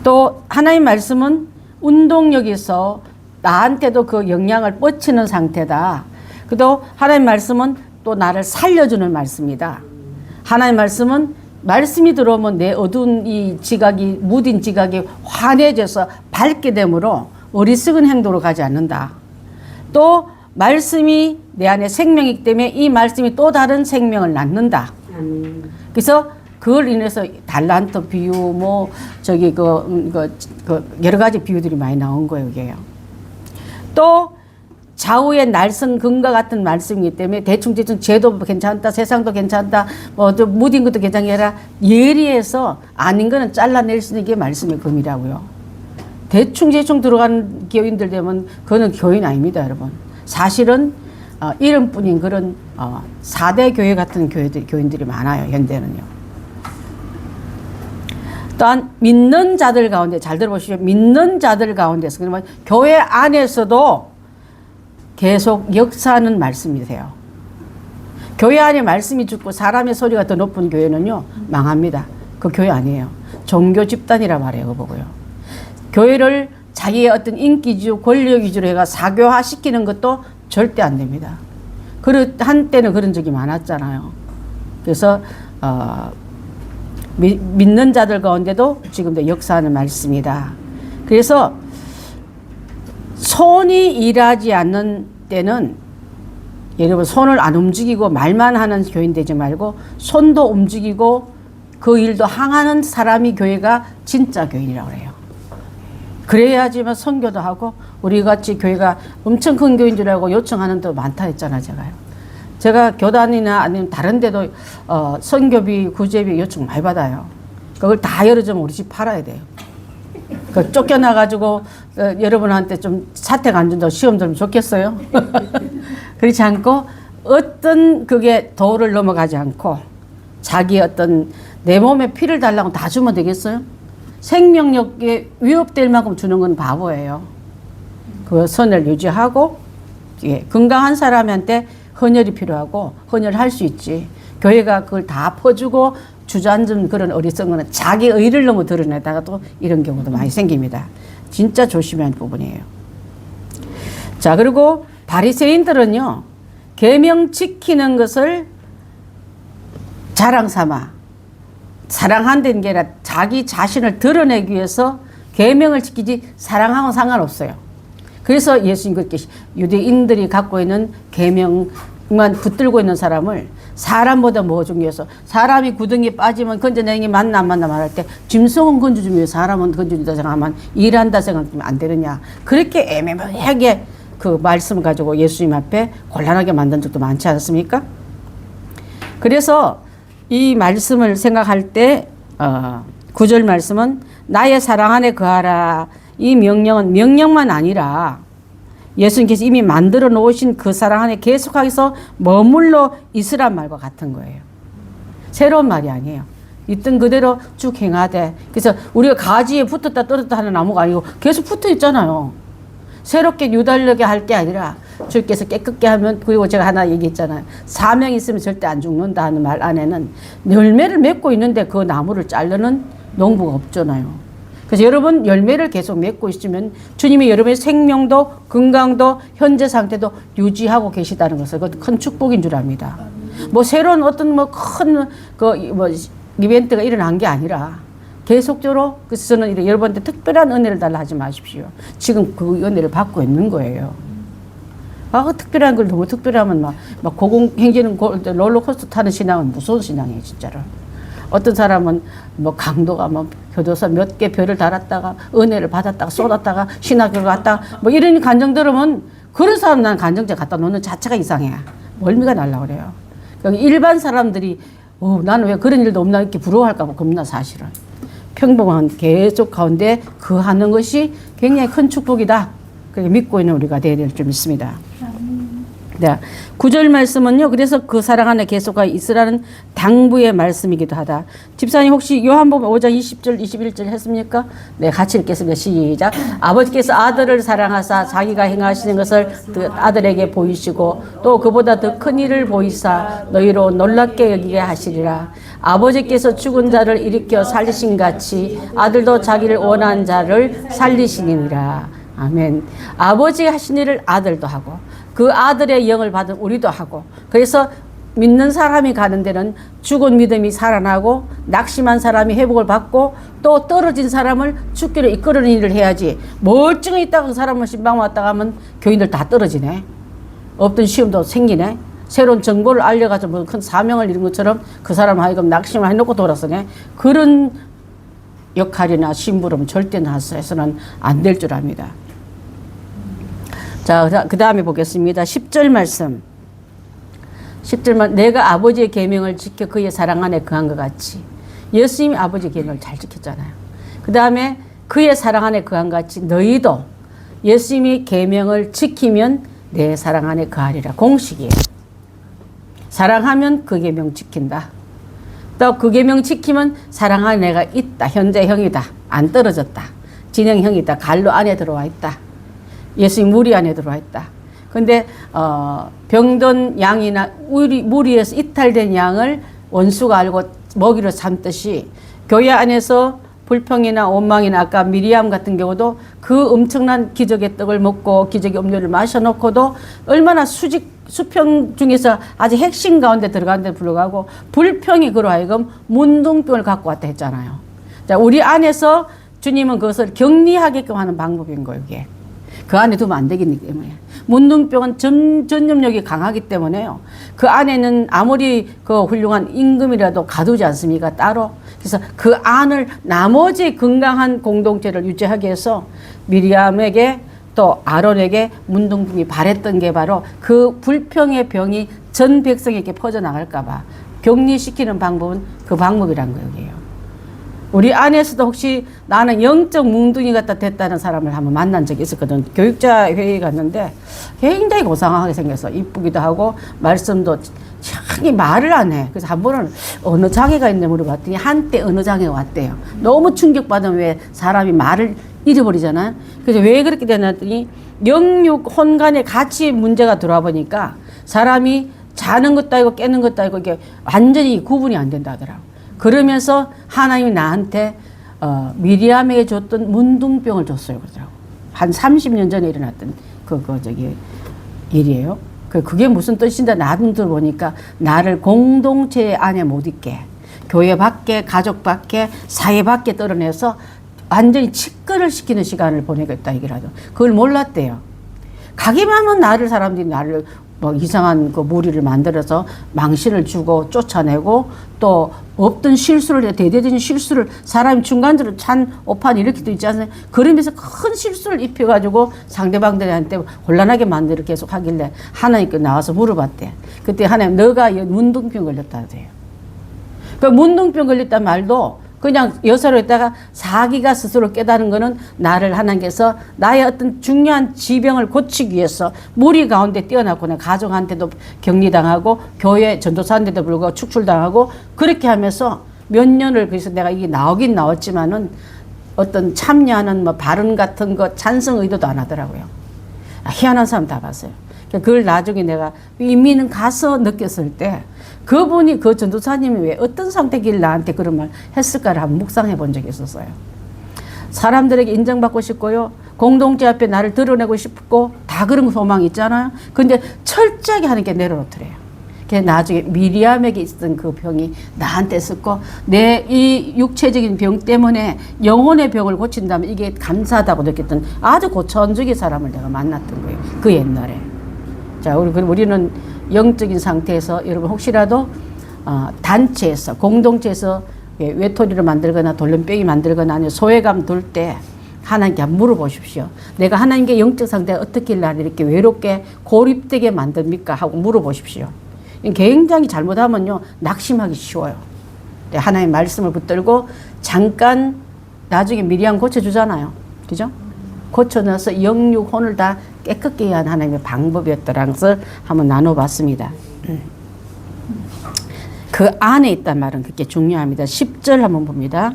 또 하나님 말씀은 운동력에서 나한테도 그 영향을 뻗치는 상태다. 그도 하나님 말씀은 또 나를 살려주는 말씀이다. 하나님 말씀은 말씀이 들어오면 내 어두운 이 지각이, 무딘 지각이 환해져서 밝게 되므로 어리석은 행동으로 가지 않는다. 또 말씀이 내 안에 생명이기 때문에 이 말씀이 또 다른 생명을 낳는다. 그래서 그걸 인해서 달란트 비유, 뭐, 저기, 여러 가지 비유들이 많이 나온 거예요, 이게요. 또, 좌우의 날선 금과 같은 말씀이기 때문에 대충 죄도 괜찮다, 세상도 괜찮다, 뭐, 무딘 것도 괜찮게 아니라 예리해서 아닌 거는 잘라낼 수 있는 게 말씀의 금이라고요. 대충 들어간 교인들 되면 그거는 교인 아닙니다, 여러분. 사실은, 이름뿐인 그런, 4대 교회 같은 교인들이 많아요, 현대는요. 또한 믿는 자들 가운데, 잘 들어보시죠. 믿는 자들 가운데서, 그러면 교회 안에서도 계속 역사하는 말씀이세요. 교회 안에 말씀이 죽고 사람의 소리가 더 높은 교회는요, 망합니다. 그 교회 아니에요. 종교 집단이라 말해요, 그거 보고요. 교회를 자기의 어떤 인기 위주, 권력 위주로 해가 사교화 시키는 것도 절대 안 됩니다. 한때는 그런 적이 많았잖아요. 그래서, 믿는 자들 가운데도 지금도 역사하는 말씀이다. 그래서 손이 일하지 않는 때는 여러분 손을 안 움직이고 말만 하는 교인 되지 말고 손도 움직이고 그 일도 항하는 사람이 교회가 진짜 교인이라고 해요. 그래야지만 선교도 하고 우리 같이 교회가 엄청 큰 교인 줄 알고 요청하는 데 많다 했잖아요, 제가 교단이나 아니면 다른 데도 선교비, 구제비 요청 많이 받아요. 그걸 다 열어주면 우리 집 팔아야 돼요. 그 쫓겨나가지고 여러분한테 좀 사택 안 준다고 시험 들면 좋겠어요? 그렇지 않고 어떤 그게 도를 넘어가지 않고 자기 어떤 내 몸에 피를 달라고 다 주면 되겠어요? 생명력에 위협될 만큼 주는 건 바보예요. 그 선을 유지하고 예, 건강한 사람한테 헌혈이 필요하고 헌혈할 수 있지. 교회가 그걸 다 퍼주고 주저앉은 그런 어리석은 거는 자기 의를 너무 드러내다가 또 이런 경우도 많이 생깁니다. 진짜 조심해야 할 부분이에요. 자, 그리고 바리새인들은요, 계명 지키는 것을 자랑 삼아 사랑한다는 게 아니라 자기 자신을 드러내기 위해서 계명을 지키지 사랑하고는 상관없어요. 그래서 예수님 그렇게 유대인들이 갖고 있는 계명만 붙들고 있는 사람을 사람보다 뭐 중요해서 사람이 구덩이에 빠지면 건져내는 게 맞나 안 맞나 말할 때 짐승은 건져주면 사람은 건져준다 생각하면 일한다 생각하면 안 되느냐. 그렇게 애매하게 그 말씀을 가지고 예수님 앞에 곤란하게 만든 적도 많지 않습니까? 그래서 이 말씀을 생각할 때 9절 말씀은 나의 사랑 안에 거하라. 이 명령은 명령만 아니라 예수님께서 이미 만들어 놓으신 그 사랑 안에 계속해서 머물러 있으란 말과 같은 거예요. 새로운 말이 아니에요. 있던 그대로 쭉 행하되. 그래서 우리가 가지에 붙었다 떨어졌다 하는 나무가 아니고 계속 붙어 있잖아요. 새롭게 유달리게 할 게 아니라 주께서 깨끗게 하면, 그리고 제가 하나 얘기했잖아요. 사명이 있으면 절대 안 죽는다 하는 말 안에는 열매를 맺고 있는데 그 나무를 자르는 농부가 없잖아요. 그래서 여러분 열매를 계속 맺고 있으면 주님이 여러분의 생명도 건강도 현재 상태도 유지하고 계시다는 것을 그것도 큰 축복인 줄 압니다. 뭐 새로운 어떤 뭐 큰 이벤트가 일어난 게 아니라 계속적으로, 그래서 저는 여러분한테 특별한 은혜를 달라 하지 마십시오. 지금 그 은혜를 받고 있는 거예요. 특별한 걸 너무 특별하면 막 고공행지는 롤러코스터 타는 신앙은 무서운 신앙이에요, 진짜로. 어떤 사람은 뭐 강도가 뭐 교도소 몇 개 별을 달았다가 은혜를 받았다가 쏟았다가 신학교를 갔다가 뭐 이런 감정 들으면 그런 사람 난 감정제 갖다 놓는 자체가 이상해. 멀미가 날라 그래요. 그러니까 일반 사람들이 나는 왜 그런 일도 없나 이렇게 부러워할까 봐 겁나 사실은. 평범한 계속 가운데 그 하는 것이 굉장히 큰 축복이다. 그렇게 믿고 있는 우리가 되어야 될 줄 믿습니다. 네. 9절 말씀은요. 그래서 그 사랑 안에 계속하여 있으라는 당부의 말씀이기도 하다. 집사님 혹시 요한복음 5장 20절 21절 했습니까? 네, 같이 읽겠습니다. 시작. 아버지께서 아들을 사랑하사 자기가 행하시는 것을 그 아들에게 보이시고 또 그보다 더 큰 일을 보이사 너희로 놀랍게 여기게 하시리라. 아버지께서 죽은 자를 일으켜 살리신 같이 아들도 자기를 원한 자를 살리시니라. 아멘. 아버지가 하신 일을 아들도 하고 그 아들의 영을 받은 우리도 하고, 그래서 믿는 사람이 가는 데는 죽은 믿음이 살아나고 낙심한 사람이 회복을 받고 또 떨어진 사람을 죽기로 이끌어내는 일을 해야지. 멀쩡히 있다가 그 사람은 신방 왔다가 하면 교인들 다 떨어지네. 없던 시험도 생기네. 새로운 정보를 알려가지고 뭐 큰 사명을 이룬 것처럼 그 사람 하여금 낙심을 해놓고 돌아서네. 그런 역할이나 심부름 절대 나서서는 안 될 줄 압니다. 자, 그 다음에 보겠습니다. 10절 말씀. 10절만 내가 아버지의 계명을 지켜 그의 사랑 안에 거한 것 같이. 예수님이 아버지의 계명을 잘 지켰잖아요. 그 다음에 그의 사랑 안에 거한 것 같이 너희도 예수님이 계명을 지키면 내 사랑 안에 거하리라. 공식이에요. 사랑하면 그 계명 지킨다. 또 그 계명 지키면 사랑 안에 내가 있다. 현재형이다. 안 떨어졌다. 진행형이다. 갈로 안에 들어와 있다. 예수님 무리 안에 들어와 있다. 근데 병든 양이나 무리에서 이탈된 양을 원수가 알고 먹이로 삼듯이 교회 안에서 불평이나 원망이나 아까 미리암 같은 경우도 그 엄청난 기적의 떡을 먹고 기적의 음료를 마셔놓고도 얼마나 수평 중에서 아주 핵심 가운데 들어가는데 불구하고 불평이 그로 하여금 문둥병을 갖고 왔다 했잖아요. 자, 우리 안에서 주님은 그것을 격리하게끔 하는 방법인 거예요. 이게. 그 안에 두면 안 되기 때문에. 문둥병은 전염력이 강하기 때문에요. 그 안에는 아무리 그 훌륭한 임금이라도 가두지 않습니까? 따로. 그래서 그 안을 나머지 건강한 공동체를 유지하기 위해서 미리암에게 또 아론에게 문둥병이 발했던 게 바로 그 불평의 병이 전 백성에게 퍼져나갈까 봐 격리시키는 방법은 그 방법이란 거예요. 우리 안에서도 혹시 나는 영적 뭉둥이 같다 됐다는 사람을 한번 만난 적이 있었거든. 교육자 회의에 갔는데 굉장히 고상하게 생겨서 이쁘기도 하고 말씀도 참 말을 안 해. 그래서 한 번은 어느 장애가 있는지 물어봤더니 한때 어느 장애가 왔대요. 너무 충격받으면 왜 사람이 말을 잃어버리잖아요. 그래서 왜 그렇게 되냐더니 영육 혼간에 같이 문제가 들어와 보니까 사람이 자는 것도 아니고 깨는 것도 아니고 이게 완전히 구분이 안 된다 하더라고. 그러면서 하나님이 나한테 미리암에게 줬던 문둥병을 줬어요. 그러더라고. 한 30년 전에 일어났던 일이에요. 그게 무슨 뜻인데 나도 들어보니까 나를 공동체 안에 못 있게, 교회 밖에, 가족 밖에, 사회 밖에 떨어내서 완전히 치권을 시키는 시간을 보내겠다 이거라도. 그걸 몰랐대요. 가기만 하면 사람들이 나를 뭐 이상한 그 무리를 만들어서 망신을 주고 쫓아내고 또 없던 실수를 대대적인 실수를 사람이 중간적으로 찬 오판 이렇게도 있지 않습니까? 그러면서 큰 실수를 입혀가지고 상대방들한테 곤란하게 만들어 계속 하길래 하나님께 나와서 물어봤대. 그때 하나님 너가 문둥병 걸렸다 하대요. 그 문둥병 걸렸단 말도 그냥 여사로 있다가 자기가 스스로 깨달은 거는 나를 하나님께서 나의 어떤 중요한 지병을 고치기 위해서 무리 가운데 뛰어났고 내 가정한테도 격리당하고 교회 전도사한테도 불구하고 축출당하고 그렇게 하면서 몇 년을 그래서 내가 이게 나오긴 나왔지만은 어떤 참여하는 뭐 발언 같은 거 찬성 의도도 안 하더라고요. 희한한 사람 다 봤어요. 그걸 나중에 내가 이미는 가서 느꼈을 때 그분이 그 전도사님이 왜 어떤 상태길 나한테 그런 말 했을까를 한번 묵상해 본 적이 있었어요. 사람들에게 인정받고 싶고요. 공동체 앞에 나를 드러내고 싶고 다 그런 소망이 있잖아요. 근데 철저하게 하는 게 내려놓더래요. 그래서 나중에 미리암에게 있었던 그 병이 나한테 있었고 내 이 육체적인 병 때문에 영혼의 병을 고친다면 이게 감사하다고 느꼈던 아주 고천적인 사람을 내가 만났던 거예요. 그 옛날에. 자, 우리는 영적인 상태에서 여러분 혹시라도 단체에서 공동체에서 외톨이를 만들거나 돌림병이 만들거나 아니면 소외감 들 때 하나님께 한번 물어보십시오. 내가 하나님께 영적 상태가 어떻게 나를 이렇게 외롭게 고립되게 만듭니까? 하고 물어보십시오. 굉장히 잘못하면요 낙심하기 쉬워요. 하나님의 말씀을 붙들고 잠깐 나중에 미리암 고쳐주잖아요. 그죠? 고쳐내서 영육 혼을 다 깨끗게 해야 하는 하나님의 방법이었다라는 것을 한번 나눠봤습니다. 그 안에 있단 말은 그렇게 중요합니다. 10절 한번 봅니다.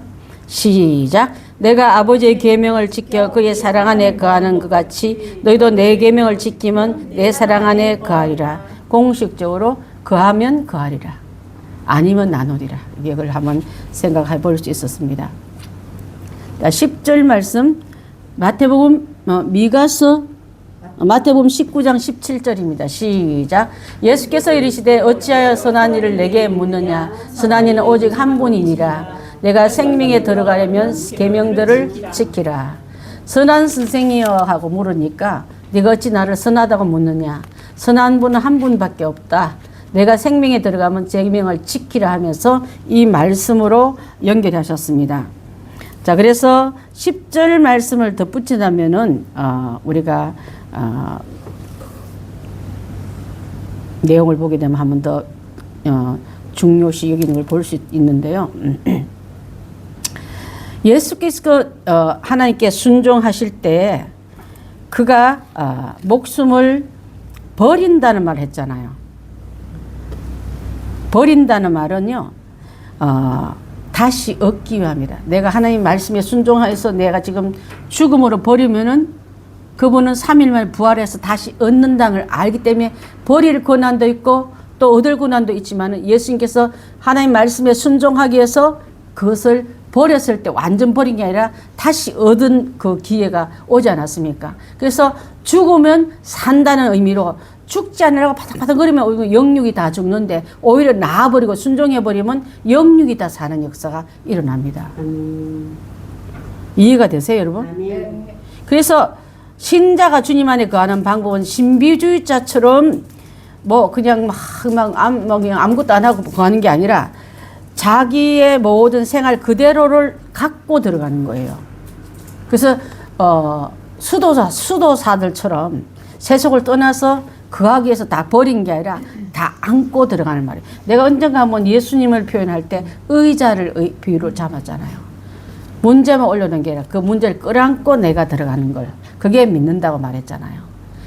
시작. 내가 아버지의 계명을 지켜 그의 사랑 안에 거하는 것 같이 너희도 내 계명을 지키면 내 사랑 안에 거하리라. 공식적으로 거하면 거하리라. 아니면 나누리라. 이걸 한번 생각해 볼 수 있었습니다. 10절 말씀 마태복음 미가서 마태복음 19장 17절입니다. 시작. 예수께서 이르시되 어찌하여 선한 일을 내게 묻느냐. 선한 이는 오직 한 분이니라. 내가 생명에 들어가려면 계명들을 지키라. 선한 선생이여 하고 물으니까 네가 어찌 나를 선하다고 묻느냐. 선한 분은 한 분밖에 없다. 내가 생명에 들어가면 계명을 지키라 하면서 이 말씀으로 연결하셨습니다. 자, 그래서 10절 말씀을 덧붙이자면은 우리가 내용을 보게 되면 한 번 더 중요시 여기는 걸 볼 수 있는데요. 예수께서 하나님께 순종하실 때 그가 목숨을 버린다는 말을 했잖아요. 버린다는 말은요. 다시 얻기 위함이다. 내가 하나님 말씀에 순종해서 내가 지금 죽음으로 버리면은 그분은 3일 만에 부활해서 다시 얻는다는 걸 알기 때문에 버릴 권한도 있고 또 얻을 권한도 있지만은 예수님께서 하나님 말씀에 순종하기 위해서 그것을 버렸을 때 완전 버린 게 아니라 다시 얻은 그 기회가 오지 않았습니까? 그래서 죽으면 산다는 의미로 죽지 않으라고 바닥바닥거리면 영육이 다 죽는데 오히려 나아버리고 순종해버리면 영육이 다 사는 역사가 일어납니다. 이해가 되세요, 여러분? 그래서 신자가 주님 안에 거하는 방법은 신비주의자처럼 뭐 그냥 그냥 아무것도 안 하고 거하는 게 아니라 자기의 모든 생활 그대로를 갖고 들어가는 거예요. 그래서 수도사들처럼 세속을 떠나서 거하기 위해서 다 버린 게 아니라 다 안고 들어가는 말이에요. 내가 언젠가 한번 예수님을 표현할 때 의자를 비유로 잡았잖아요. 문제만 올려놓은 게 아니라 그 문제를 끌어안고 내가 들어가는 걸. 그게 믿는다고 말했잖아요.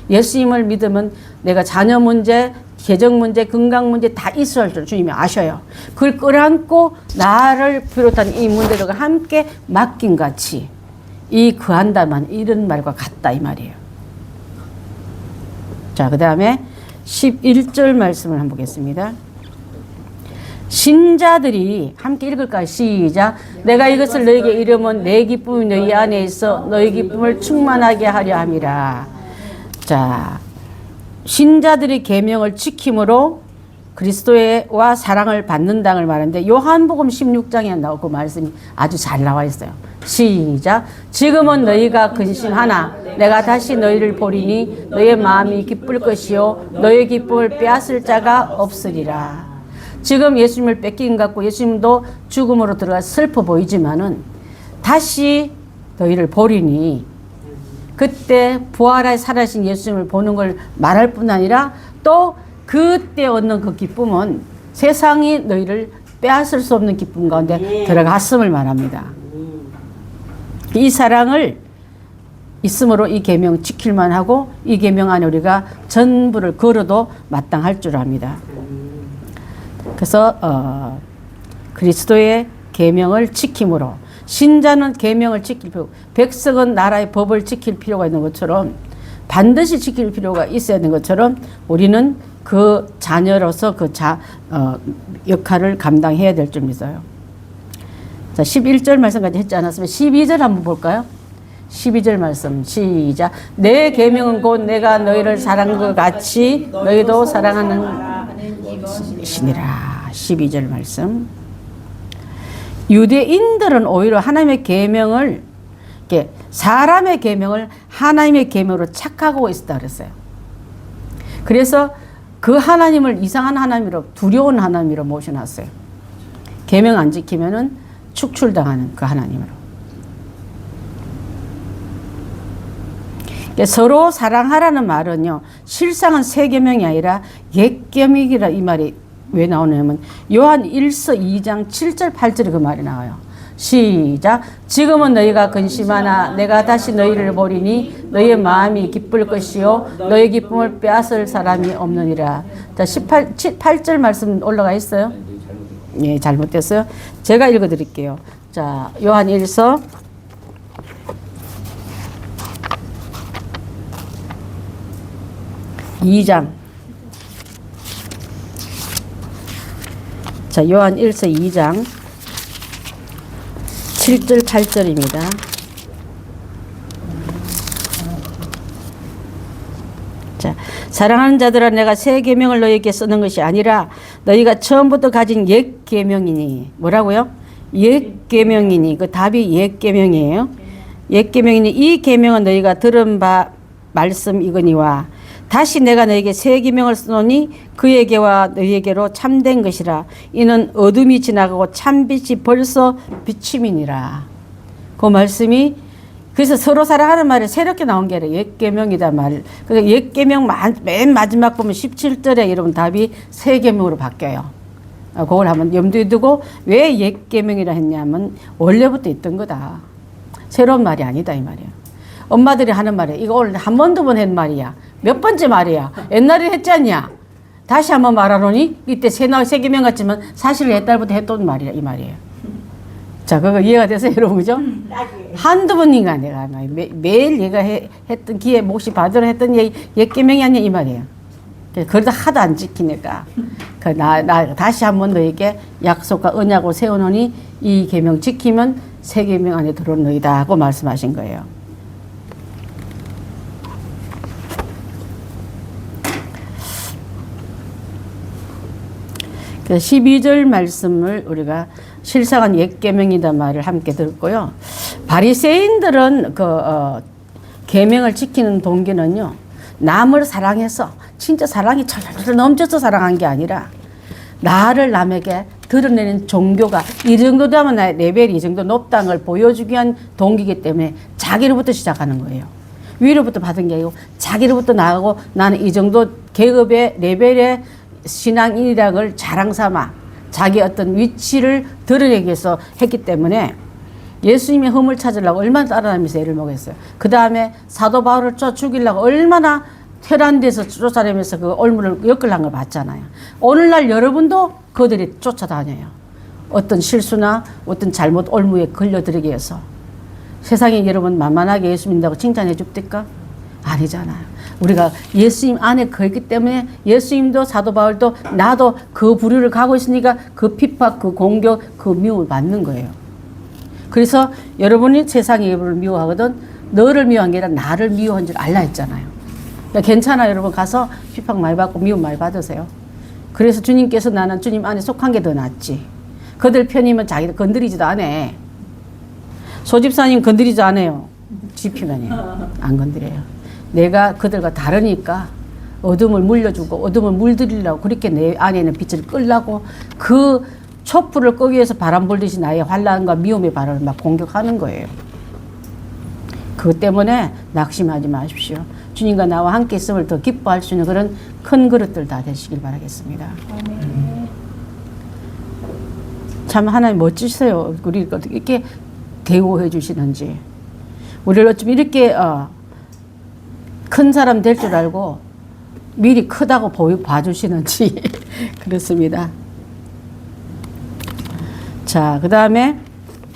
예수님을 믿으면 내가 자녀 문제, 재정 문제, 건강 문제 다 있을 줄 주님이 아셔요. 그걸 끌어안고 나를 비롯한 이 문제들과 함께 맡긴 같이 이 거한다만 이런 말과 같다 이 말이에요. 자, 그 다음에 11절 말씀을 한번 보겠습니다. 신자들이 함께 읽을까요? 시작. 내가 이것을 너에게 이르면 내 기쁨이 너희 안에 있어 너희 기쁨을 충만하게 하려 함이라. 자, 신자들이 계명을 지킴으로 그리스도와 사랑을 받는다는 말인데 요한복음 16장에 나오고 말씀이 아주 잘 나와 있어요. 시작. 지금은 너희가 근심하나 내가 다시 너희를 보리니 너희의 마음이 기쁠 것이요 너희의 기쁨을 빼앗을 자가 없으리라. 지금 예수님을 뺏긴 것 같고 예수님도 죽음으로 들어가 슬퍼 보이지만은 다시 너희를 보리니 그때 부활하여 살아신 예수님을 보는 걸 말할 뿐 아니라 또 그때 얻는 그 기쁨은 세상이 너희를 빼앗을 수 없는 기쁨 가운데 들어갔음을 말합니다. 이 사랑을 있으므로 이 계명 지킬만 하고 이 계명 안에 우리가 전부를 걸어도 마땅할 줄 압니다. 그래서 그리스도의 계명을 지킴으로 신자는 계명을 지킬 필요, 백성은 나라의 법을 지킬 필요가 있는 것처럼 반드시 지킬 필요가 있어야 하는 것처럼 우리는 그 자녀로서 그 역할을 감당해야 될 줄 믿어요. 자, 11절 말씀까지 했지 않았으면 12절 한번 볼까요? 12절 말씀 시작. 내 계명은 곧 내가 너희를 사랑한 것 같이 너희도 사랑하는 것이니라. 12절 말씀. 유대인들은 오히려 하나님의 계명을 사람의 계명을 하나님의 계명으로 착각하고 있었다 그랬어요. 그래서 그 하나님을 이상한 하나님으로 두려운 하나님으로 모셔놨어요. 계명 안 지키면은 축출당하는 그 하나님으로. 서로 사랑하라는 말은요, 실상은 새 계명이 아니라 옛 계명이라 이 말이 왜 나오냐면 요한 1서 2장 7절 8절에 그 말이 나와요. 시작. 지금은 너희가 근심하나 내가 다시 너희를 보리니 너희의 마음이 기쁠 것이요 너희 기쁨을 빼앗을 사람이 없느니라. 자, 8절 말씀 올라가 있어요? 예, 잘못됐어요. 제가 읽어드릴게요. 자, 요한 1서 2장. 자, 요한 1서 2장 7절 8절입니다. 자, 사랑하는 자들아 내가 새 계명을 너희에게 쓰는 것이 아니라 너희가 처음부터 가진 옛 계명이니. 뭐라고요? 옛 계명이니. 그 답이 옛 계명이에요. 옛 계명이니 이 계명은 너희가 들은 바 말씀이거니와 다시 내가 너에게 새 계명을 쓰노니 그에게와 너희에게로 참된 것이라. 이는 어둠이 지나가고 참빛이 벌써 비침이니라. 그 말씀이 그래서 서로 사랑하는 말이 새롭게 나온 게 아니라 옛 계명이다 말. 그래서 옛 계명 맨 마지막 보면 17절에 여러분 답이 새 계명으로 바뀌어요. 그걸 한번 염두에 두고 왜 옛 계명이라 했냐면 원래부터 있던 거다. 새로운 말이 아니다 이 말이야. 엄마들이 하는 말이야. 이거 오늘 한 번 두 번 한 말이야. 몇 번째 말이야. 옛날에 했지 않냐. 다시 한번 말하노니 이때 새 계명 같지만 사실 옛날부터 했던 말이야 이 말이에요. 자, 그거 이해가 돼서 여러분 그죠? 한두 번인가 내가 매일 얘가 했던 기회 몫이 받으러 했던 옛 계명이 아니야 이 말이에요. 그러다 하도 안 지키니까 나 다시 한번 너에게 약속과 언약을 세우노니 이 계명 지키면 새 계명 안에 들어온 너희다 하고 말씀하신 거예요. 12절 말씀을 우리가 실상은 옛 계명이다 말을 함께 듣고요. 바리새인들은 계명을 지키는 동기는요. 남을 사랑해서 진짜 사랑이 철철 넘쳐서 사랑한 게 아니라 나를 남에게 드러내는 종교가 이 정도 되면 나의 레벨이 이 정도 높다는 걸 보여주기 위한 동기이기 때문에 자기로부터 시작하는 거예요. 위로부터 받은 게 아니고 자기로부터 나가고 나는 이 정도 계급의 레벨의 신앙인이라는 걸 자랑 삼아 자기 어떤 위치를 드러내기 위해서 했기 때문에 예수님의 흠을 찾으려고 얼마나 따라다니면서 애를 먹였어요. 그 다음에 사도 바울을 쫓아 죽이려고 얼마나 혈안 데서 쫓아내면서 그 올무를 엮으려는 걸 봤잖아요. 오늘날 여러분도 그들이 쫓아다녀요. 어떤 실수나 어떤 잘못 올무에 걸려들기 위해서. 세상에 여러분 만만하게 예수 믿는다고 칭찬해 줍니까? 아니잖아요. 우리가 예수님 안에 거있기 때문에 예수님도 사도 바울도 나도 그 부류를 가고 있으니까 그 핍박, 그 공격, 그 미움을 받는 거예요. 그래서 여러분이 세상에 여러분을 미워하거든 너를 미워한 게 아니라 나를 미워한 줄 알라 했잖아요. 그러니까 괜찮아 여러분 가서 핍박 많이 받고 미움 많이 받으세요. 그래서 주님께서 나는 주님 안에 속한 게 더 낫지. 그들 편이면 자기들 건드리지도 않아. 소집사님 건드리지 않아요. 지 편이에요. 안 건드려요. 내가 그들과 다르니까 어둠을 물려주고 어둠을 물들이려고 그렇게 내 안에 있는 빛을 끌려고 그 촛불을 끄기 위해서 바람 불듯이 나의 환난과 미움의 발언을 막 공격하는 거예요. 그것 때문에 낙심하지 마십시오. 주님과 나와 함께 있음을 더 기뻐할 수 있는 그런 큰 그릇들 다 되시길 바라겠습니다. 참 하나님 멋지세요. 우리 이렇게 대우해 주시는지. 우리를 어쩜 이렇게 큰 사람 될 줄 알고 미리 크다고 봐주시는지 그렇습니다. 자, 그 다음에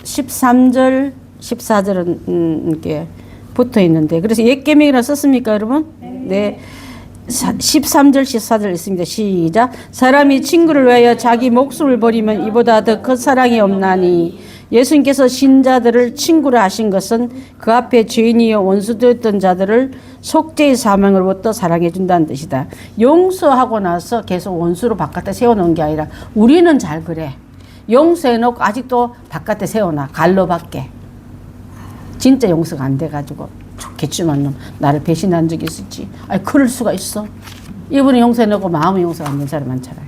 13절, 14절은 이렇게 붙어 있는데 그래서 옛 계명이라 썼습니까, 여러분? 네. 13절, 14절 있습니다. 시작. 사람이 친구를 위하여 자기 목숨을 버리면 이보다 더 큰 사랑이 없나니 예수님께서 신자들을 친구로 하신 것은 그 앞에 죄인이여 원수되었던 자들을 속죄의 사명으로부터 사랑해 준다는 뜻이다. 용서하고 나서 계속 원수로 바깥에 세워놓은 게 아니라 우리는 잘 그래. 용서해놓고 아직도 바깥에 세워놔. 갈로 밖에. 진짜 용서가 안 돼가지고 좋겠지만 놈 나를 배신한 적이 있었지. 아니 그럴 수가 있어. 이분은 용서해놓고 마음은 용서가 안 된 사람 많잖아요.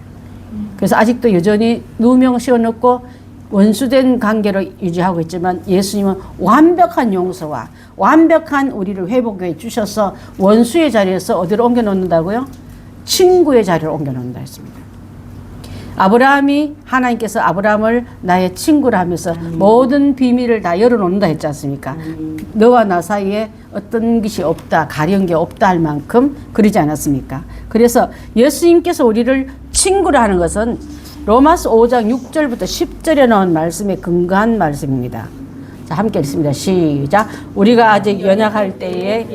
그래서 아직도 여전히 누명 씌워놓고 원수된 관계를 유지하고 있지만 예수님은 완벽한 용서와 완벽한 우리를 회복해 주셔서 원수의 자리에서 어디로 옮겨 놓는다고요? 친구의 자리를 옮겨 놓는다 했습니다. 아브라함이 하나님께서 아브라함을 나의 친구라 하면서 모든 비밀을 다 열어놓는다 했지 않습니까? 너와 나 사이에 어떤 것이 없다, 가려운 게 없다 할 만큼 그러지 않았습니까? 그래서 예수님께서 우리를 친구라 하는 것은 로마서 5장 6절부터 10절에 나온 말씀에 근거한 말씀입니다. 자, 함께 읽습니다. 시작. 우리가 아직 연약할 때에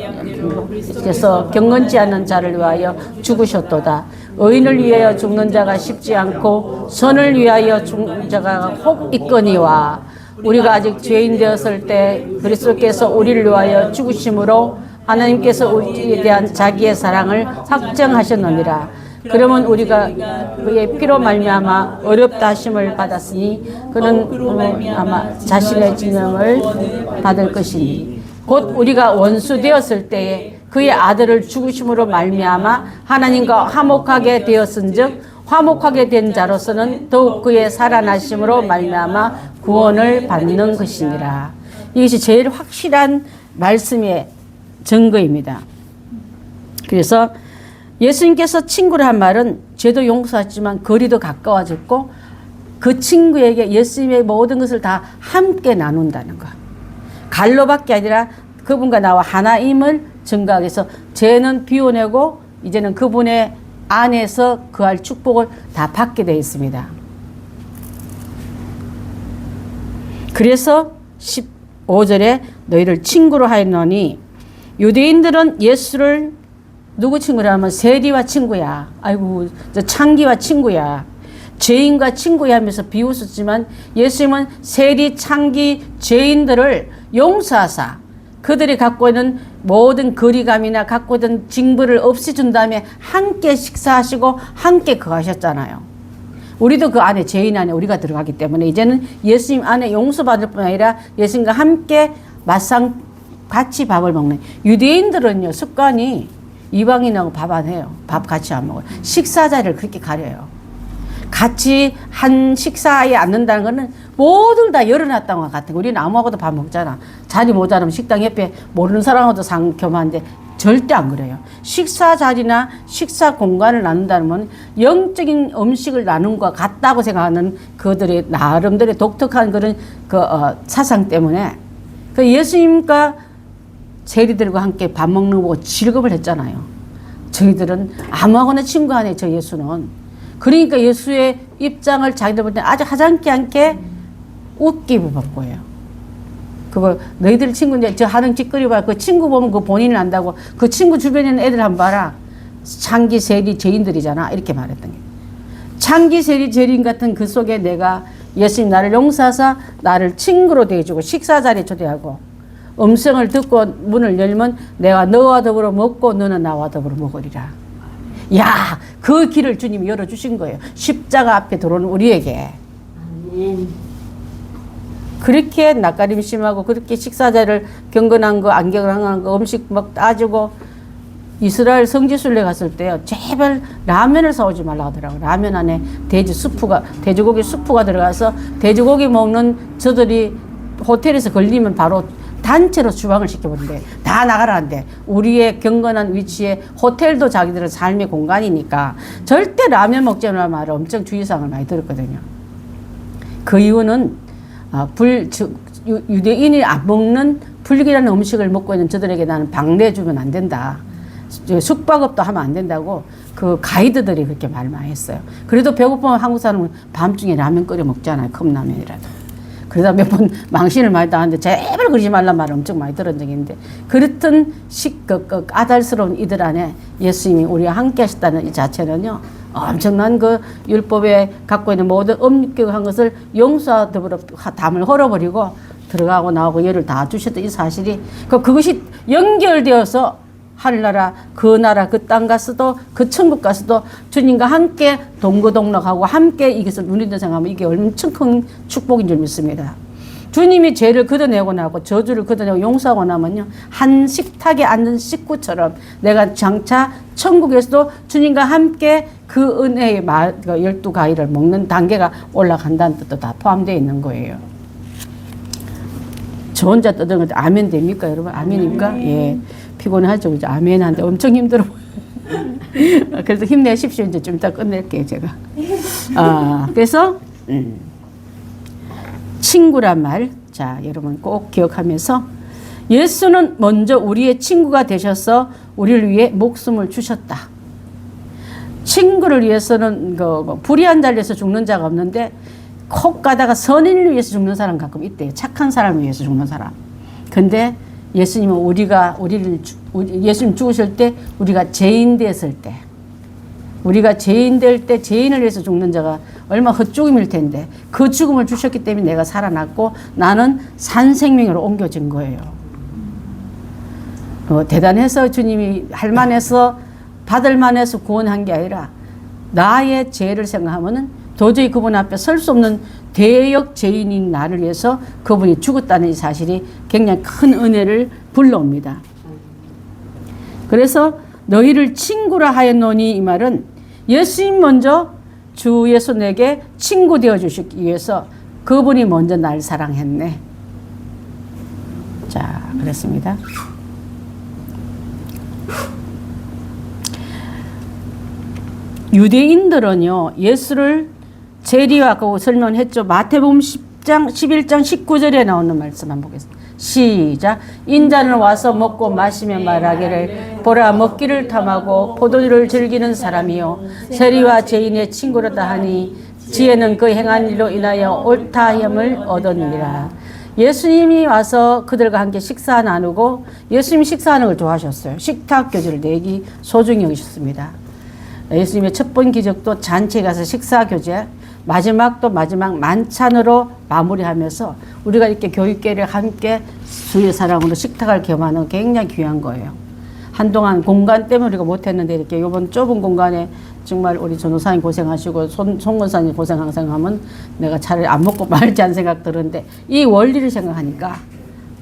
그래서 경건치 않은 자를 위하여 죽으셨도다. 의인을 위하여 죽는 자가 쉽지 않고 선을 위하여 죽는 자가 혹 있거니와 우리가 아직 죄인 되었을 때 그리스도께서 우리를 위하여 죽으심으로 하나님께서 우리에 대한 자기의 사랑을 확정하셨느니라. 그러면 우리가 그의 피로 말미암아 어렵다 하심을 받았으니 그는 아마 자신의 진영을 받을 것이니 곧 우리가 원수 되었을 때에 그의 아들을 죽으심으로 말미암아 하나님과 화목하게 되었은즉 화목하게 된 자로서는 더욱 그의 살아나심으로 말미암아 구원을 받는 것이니라. 이것이 제일 확실한 말씀의 증거입니다. 그래서 예수님께서 친구를 한 말은 죄도 용서했지만 거리도 가까워졌고 그 친구에게 예수님의 모든 것을 다 함께 나눈다는 것. 갈로밖에 아니라 그분과 나와 하나임을 증거하기 위해서 죄는 비워내고 이제는 그분의 안에서 그할 축복을 다 받게 되어 있습니다. 그래서 15절에 너희를 친구로 하였노니 유대인들은 예수를 누구 친구라 하면 세리와 친구야. 아이고, 저 창기와 친구야. 죄인과 친구야 하면서 비웃었지만 예수님은 세리, 창기, 죄인들을 용서하사 그들이 갖고 있는 모든 거리감이나 갖고 있는 징벌을 없애준 다음에 함께 식사하시고 함께 거하셨잖아요. 우리도 그 안에 죄인 안에 우리가 들어가기 때문에 이제는 예수님 안에 용서받을 뿐 아니라 예수님과 함께 맞상 같이 밥을 먹는 유대인들은요 습관이 이방인하고 밥 안 해요. 밥 같이 안 먹어요. 식사 자리를 그렇게 가려요. 같이 한 식사에 앉는다는 거는 모두 다 열어놨다는 것 같아요. 우리는 아무하고도 밥 먹잖아. 자리 모자라면 식당 옆에 모르는 사람하고도 상겸하는데 절대 안 그래요. 식사 자리나 식사 공간을 나눈다는 건 영적인 음식을 나눈 것 같다고 생각하는 그들의 나름대로 독특한 그런 사상 때문에 그 예수님과 세리들과 함께 밥 먹는 거 보고 즐겁을 했잖아요. 저희들은 아무하고나 친구 아니에요. 저 예수는. 그러니까 예수의 입장을 자기들 볼 때 아주 하찮게 않게 웃기고 본 거예요. 그거 너희들 친구인데 저 하는 짓거리 봐. 그 친구 보면 그 본인을 안다고. 그 친구 주변에 있는 애들 한번 봐라. 창기, 세리, 죄인들이잖아. 이렇게 말했던 게. 창기, 세리, 죄인 같은 그 속에 내가 예수님 나를 용서하사 나를 친구로 대해주고 식사 자리에 초대하고 음성을 듣고 문을 열면 내가 너와 더불어 먹고 너는 나와 더불어 먹으리라. 야, 그 길을 주님이 열어주신 거예요. 십자가 앞에 들어오는 우리에게. 그렇게 낯가림 심하고 그렇게 식사자를 경건한 거, 안 경건한 거, 음식 막 따지고 이스라엘 성지순례 갔을 때요. 제발 라면을 사오지 말라 하더라고요. 라면 안에 돼지고기 수프가 들어가서 돼지고기 먹는 저들이 호텔에서 걸리면 바로 단체로 주방을 시켜버린대. 다 나가라는데. 우리의 경건한 위치에 호텔도 자기들은 삶의 공간이니까 절대 라면 먹자는 말을 엄청 주의사항을 많이 들었거든요. 그 이유는 유대인이 안 먹는 불길한 음식을 먹고 있는 저들에게 나는 방내주면 안 된다. 숙박업도 하면 안 된다고 그 가이드들이 그렇게 말 많이 했어요. 그래도 배고프면 한국 사람은 밤중에 라면 끓여 먹잖아요. 컵라면이라도. 그러다 몇 번 망신을 많이 당하는데 제발 그러지 말란 말을 엄청 많이 들은 적이 있는데 그렇던 까닭스러운 이들 안에 예수님이 우리와 함께 하셨다는 이 자체는요 엄청난 그 율법에 갖고 있는 모든 엄격한 것을 용서와 더불어 담을 헐어버리고 들어가고 나오고 열을 다 주셨던 이 사실이 그것이 연결되어서 하늘나라 그 나라 그 땅 가서도 그 천국 가서도 주님과 함께 동거동락하고 함께 이것을 누린다 생각하면 이게 엄청 큰 축복인 줄 믿습니다. 주님이 죄를 걷어내고 나고 저주를 걷어내고 용서하고 나면요 한 식탁에 앉은 식구처럼 내가 장차 천국에서도 주님과 함께 그 은혜의 12가위를 먹는 단계가 올라간다는 뜻도 다 포함되어 있는 거예요. 저 혼자 떠드는 건데 아멘 됩니까 여러분? 아멘입니까? 예. 피곤하죠. 이제 아멘 하는데 엄청 힘들어 보여요. 그래서 힘내십시오. 이제 좀 이따 끝낼게요, 제가. 그래서, 친구란 말. 자, 여러분 꼭 기억하면서 예수는 먼저 우리의 친구가 되셔서 우리를 위해 목숨을 주셨다. 친구를 위해서는 불의한 자를 위해서 죽는 자가 없는데 콕 가다가 선인을 위해서 죽는 사람 가끔 있대요. 착한 사람을 위해서 죽는 사람. 근데 예수님은 예수님 죽으실 때 우리가 죄인 됐을 때, 우리가 죄인 될 때 죄인을 위해서 죽는 자가 얼마 헛죽음일 텐데 그 죽음을 주셨기 때문에 내가 살아났고 나는 산 생명으로 옮겨진 거예요. 대단해서 주님이 할 만해서 받을 만해서 구원한 게 아니라 나의 죄를 생각하면은 도저히 그분 앞에 설 수 없는 대역 죄인인 나를 위해서 그분이 죽었다는 이 사실이 굉장히 큰 은혜를 불러옵니다. 그래서 너희를 친구라 하였노니 이 말은 예수님 먼저 주 예수 내게 친구 되어 주시기 위해서 그분이 먼저 날 사랑했네. 자, 그렇습니다. 유대인들은요, 예수를 재리하고 설명했죠. 마태복음 10장, 11장 19절에 나오는 말씀 한번 보겠습니다. 시작. 인자는 와서 먹고 마시며 말하기를 보라 먹기를 탐하고 포도주를 즐기는 사람이요 세리와 죄인의 친구로다 하니 지혜는 그 행한 일로 인하여 옳다함을 얻었느니라. 예수님이 와서 그들과 함께 식사 나누고 예수님이 식사하는 걸 좋아하셨어요. 식탁 교제를 되게 소중히 여기셨습니다. 예수님의 첫 번 기적도 잔치에 가서 식사 교제, 마지막도 마지막 만찬으로 마무리하면서 우리가 이렇게 교육계를 함께 주의 사랑으로 식탁을 겸하는 건 굉장히 귀한 거예요. 한동안 공간 때문에 우리가 못했는데 이렇게 이번 좁은 공간에 정말 우리 전도사님 고생하시고 손 권사님 고생 항상 하면 내가 차라리 안 먹고 말지 않은 생각 들었는데 이 원리를 생각하니까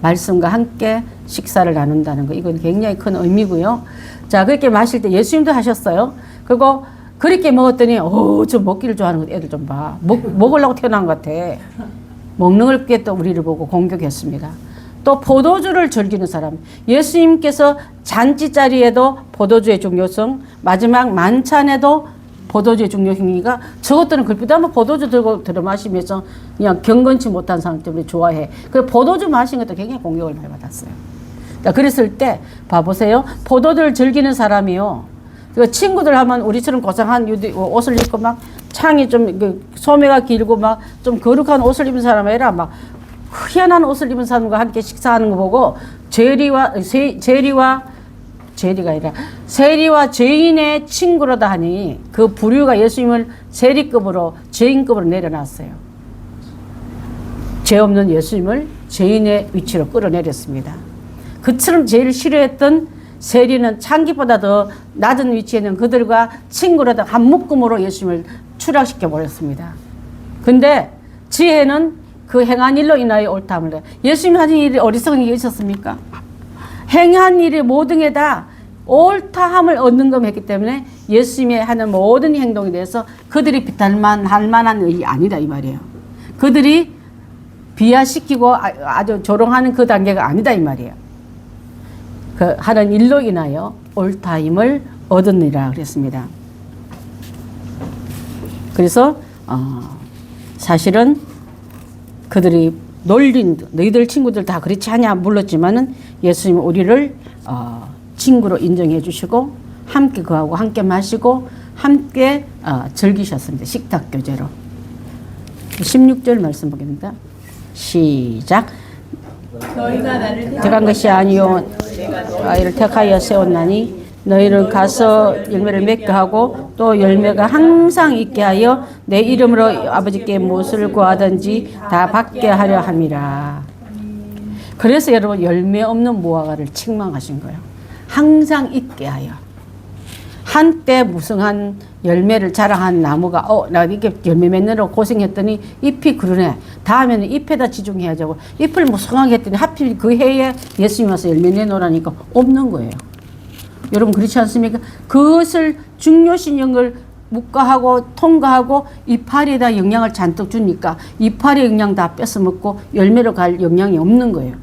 말씀과 함께 식사를 나눈다는 거 이건 굉장히 큰 의미고요. 자, 그렇게 마실 때 예수님도 하셨어요. 그리고 그렇게 먹었더니 저 먹기를 좋아하는 거 애들 좀 봐. 먹으려고 태어난 것 같아. 먹는 게 또 우리를 보고 공격했습니다. 또 포도주를 즐기는 사람. 예수님께서 잔치 자리에도 포도주의 중요성, 마지막 만찬에도 포도주의 중요성이니까 저것들은 글쎄도 한번 포도주 들어 마시면서 그냥 경건치 못한 사람 때문에 좋아해. 그 포도주 마신 것도 굉장히 공격을 많이 받았어요. 그러니까 그랬을 때 봐보세요. 포도주를 즐기는 사람이요. 그 친구들 하면 우리처럼 고상한 옷을 입고 막 창이 좀 소매가 길고 막 좀 거룩한 옷을 입은 사람 아니라 막 희한한 옷을 입은 사람과 함께 식사하는 거 보고 세리와 죄인의 친구로다 하니 그 부류가 예수님을 세리급으로 죄인급으로 내려놨어요. 죄 없는 예수님을 죄인의 위치로 끌어내렸습니다. 그처럼 제일 싫어했던 세리는 창기보다 더 낮은 위치에 있는 그들과 친구로다 한 묶음으로 예수님을 추락시켜 버렸습니다. 근데 지혜는 그 행한 일로 인하여 옳다함을. 예수님 하신 일이 어리석은 게 있었습니까? 행한 일이 모든 게 다 옳다함을 얻는 것 했기 때문에 예수님의 하는 모든 행동에 대해서 그들이 비탈할 만한 일이 아니다 이 말이에요. 그들이 비하시키고 아주 조롱하는 그 단계가 아니다 이 말이에요. 그 하는 일로 인하여 옳다임을 얻으니라 그랬습니다. 그래서 사실은 그들이 놀린 너희들 친구들 다 그렇지 않냐 물렀지만은 예수님은 우리를 친구로 인정해 주시고 함께 그하고 함께 마시고 함께 즐기셨습니다. 식탁 교제로. 16절 말씀 보겠습니다. 시작. 너희가 나를 택한 것이 아니요 아이를 택하여 세웠나니 너희를 가서 열매를 맺게 하고 또 열매가 항상 있게 하여 내 이름으로 아버지께 무엇을 구하든지 다 받게 하려 함이라. 그래서 여러분 열매 없는 무화과를 책망하신 거예요. 항상 있게 하여. 한때 무성한 열매를 자랑한 나무가 나 이렇게 열매 맺느라고 고생했더니 잎이 그러네. 다음에는 잎에다 집중해야죠. 잎을 무성하게 했더니 하필 그 해에 예수님 와서 열매 내놓으라니까 없는 거예요. 여러분 그렇지 않습니까? 그것을 중요신 영을 묵과하고 통과하고 이파리에다 영양을 잔뜩 주니까 이파리 영양 다 뺏어먹고 열매로 갈 영양이 없는 거예요.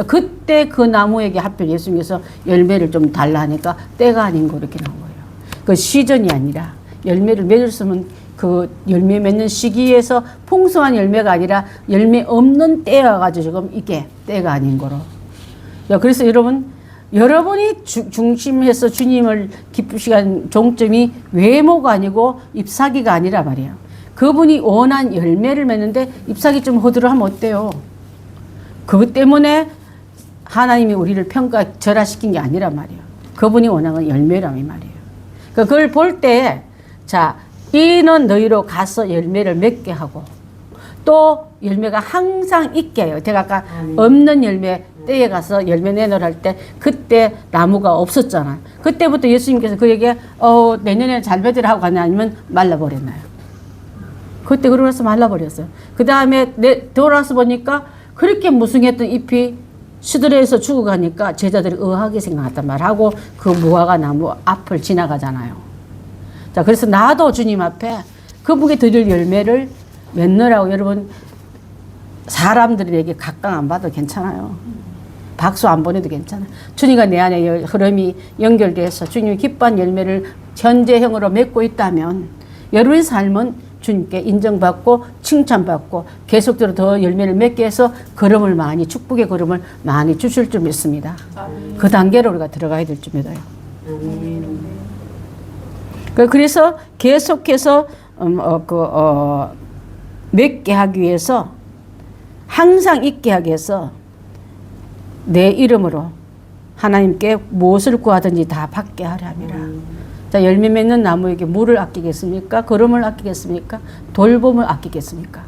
그때 그 나무에게 하필 예수님께서 열매를 좀 달라 하니까 때가 아닌 거 이렇게 나온 거예요. 그 시즌이 아니라 열매를 맺을 수 있는 그 열매 맺는 시기에서 풍성한 열매가 아니라 열매 없는 때가 가지고 지금 이게 때가 아닌 거로. 그래서 여러분이 중심에서 주님을 기쁘시게 한 종점이 외모가 아니고 잎사귀가 아니라 말이에요. 그분이 원한 열매를 맺는데 잎사귀 좀 허들어하면 어때요? 그것 때문에 하나님이 우리를 절하시킨 게 아니란 말이에요. 그분이 원하는 열매라는 말이에요. 그걸 볼 때, 자, 이는 너희로 가서 열매를 맺게 하고, 또 열매가 항상 있게 해요. 제가 아까 없는 열매, 때에 가서 열매 내놓으라 할 때, 그때 나무가 없었잖아요. 그때부터 예수님께서 그에게, 내년에 잘 맺으라 하고 가냐, 아니면 말라버렸나요? 그때 그러고 나서 말라버렸어요. 그 다음에 돌아와서 보니까 그렇게 무성했던 잎이 시들해서 죽어가니까 제자들이 의아하게 생각했단 말하고 그 무화과 나무 앞을 지나가잖아요. 자, 그래서 나도 주님 앞에 그분께 드릴 열매를 맺느라고 여러분 사람들에게 각광 안 받아도 괜찮아요. 박수 안 보내도 괜찮아요. 주님과 내 안에 흐름이 연결돼서 주님이 기뻐한 열매를 현재형으로 맺고 있다면 여러분의 삶은 주님께 인정받고 칭찬받고 계속적으로 더 열매를 맺게 해서 걸음을 많이 축복의 걸음을 많이 주실 줄 믿습니다. 그 단계로 우리가 들어가야 될 줄 믿어요. 그래서 계속해서 맺게 하기 위해서 항상 있게 하기 위해서 내 이름으로 하나님께 무엇을 구하든지 다 받게 하려 함이라. 자, 열매 맺는 나무에게 물을 아끼겠습니까? 걸음을 아끼겠습니까? 돌봄을 아끼겠습니까?